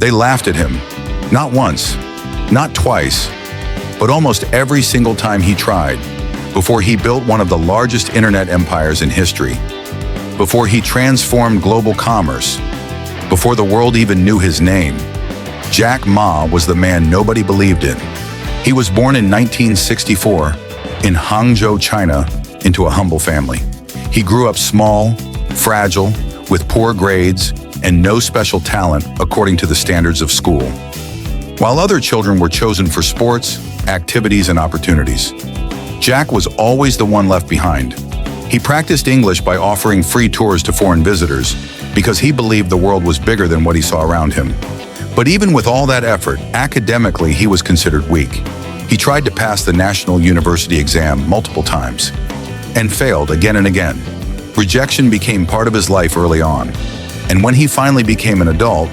They laughed at him, not once, not twice, but almost every single time he tried, before he built one of the largest internet empires in history, before he transformed global commerce, before the world even knew his name. Jack Ma was the man nobody believed in. He was born in 1964 in Hangzhou, China, into a humble family. He grew up small, fragile, with poor grades, and no special talent according to the standards of school. While other children were chosen for sports, activities, and opportunities, Jack was always the one left behind. He practiced English by offering free tours to foreign visitors because he believed the world was bigger than what he saw around him. But even with all that effort, academically he was considered weak. He tried to pass the National University exam multiple times and failed again and again. Rejection became part of his life early on. And when he finally became an adult,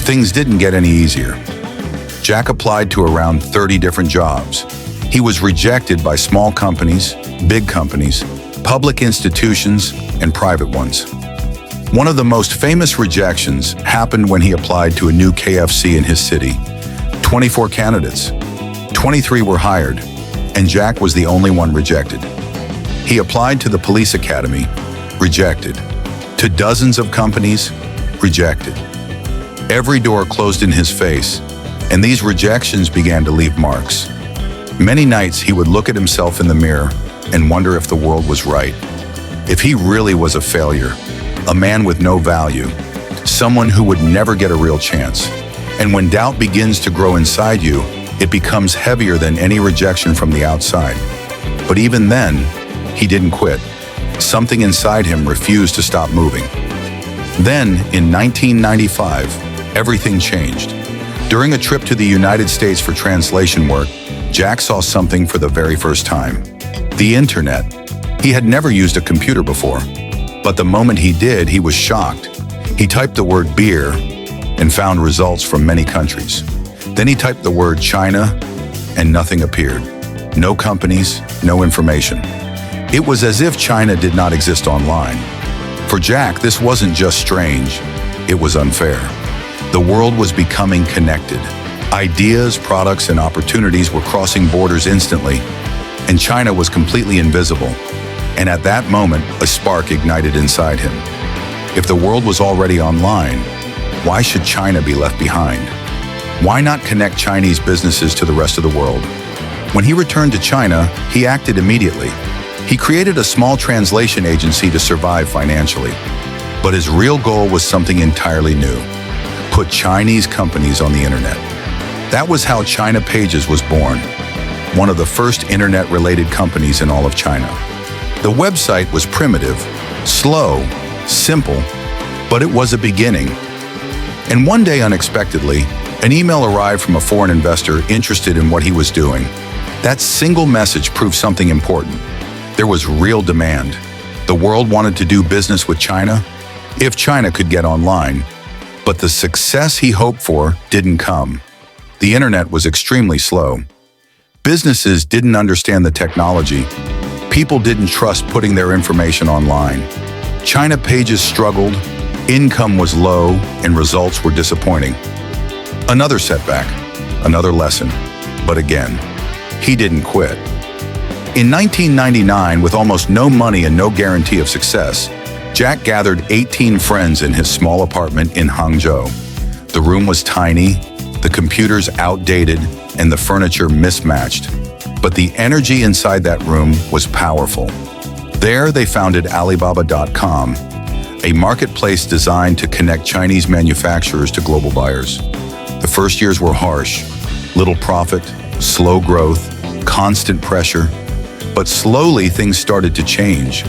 things didn't get any easier. Jack applied to around 30 different jobs. He was rejected by small companies, big companies, public institutions, and private ones. One of the most famous rejections happened when he applied to a new KFC in his city. 24 candidates, 23 were hired, and Jack was the only one rejected. He applied to the police academy, rejected. To dozens of companies, rejected. Every door closed in his face, and these rejections began to leave marks. Many nights he would look at himself in the mirror and wonder if the world was right, if he really was a failure, a man with no value, someone who would never get a real chance. And when doubt begins to grow inside you, it becomes heavier than any rejection from the outside. But even then, he didn't quit. Something inside him refused to stop moving. Then, in 1995, everything changed. During a trip to the United States for translation work, Jack saw something for the very first time. The internet. He had never used a computer before. But the moment he did, he was shocked. He typed the word beer and found results from many countries. Then he typed the word China and nothing appeared. No companies, no information. It was as if China did not exist online. For Jack, this wasn't just strange, it was unfair. The world was becoming connected. Ideas, products, and opportunities were crossing borders instantly, and China was completely invisible. And at that moment, a spark ignited inside him. If the world was already online, why should China be left behind? Why not connect Chinese businesses to the rest of the world? When he returned to China, he acted immediately. He created a small translation agency to survive financially. But his real goal was something entirely new: put Chinese companies on the internet. That was how China Pages was born, one of the first internet-related companies in all of China. The website was primitive, slow, simple, but it was a beginning. And one day, unexpectedly, an email arrived from a foreign investor interested in what he was doing. That single message proved something important. There was real demand. The world wanted to do business with China, if China could get online. But the success he hoped for didn't come. The internet was extremely slow. Businesses didn't understand the technology. People didn't trust putting their information online. China Pages struggled, income was low, and results were disappointing. Another setback, another lesson. But again, he didn't quit. In 1999, with almost no money and no guarantee of success, Jack gathered 18 friends in his small apartment in Hangzhou. The room was tiny, the computers outdated, and the furniture mismatched. But the energy inside that room was powerful. There, they founded Alibaba.com, a marketplace designed to connect Chinese manufacturers to global buyers. The first years were harsh: little profit, slow growth, constant pressure. But slowly, things started to change.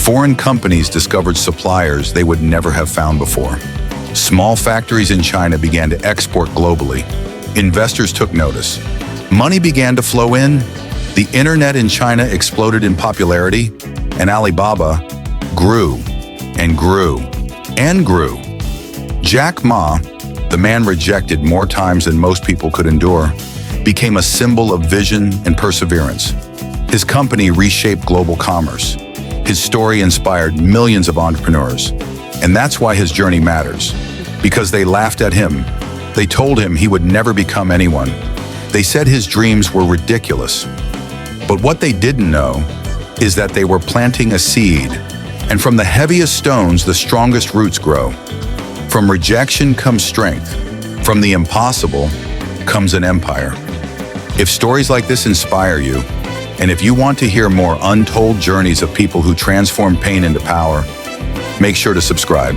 Foreign companies discovered suppliers they would never have found before. Small factories in China began to export globally. Investors took notice. Money began to flow in. The internet in China exploded in popularity, and Alibaba grew and grew and grew. Jack Ma, the man rejected more times than most people could endure, became a symbol of vision and perseverance. His company reshaped global commerce. His story inspired millions of entrepreneurs. And that's why his journey matters. Because they laughed at him, They told him he would never become anyone. They said his dreams were ridiculous. But what they didn't know is that they were planting a seed, and from the heaviest stones, the strongest roots grow. From rejection comes strength. From the impossible comes an empire. If stories like this inspire you, and if you want to hear more untold journeys of people who transform pain into power, make sure to subscribe.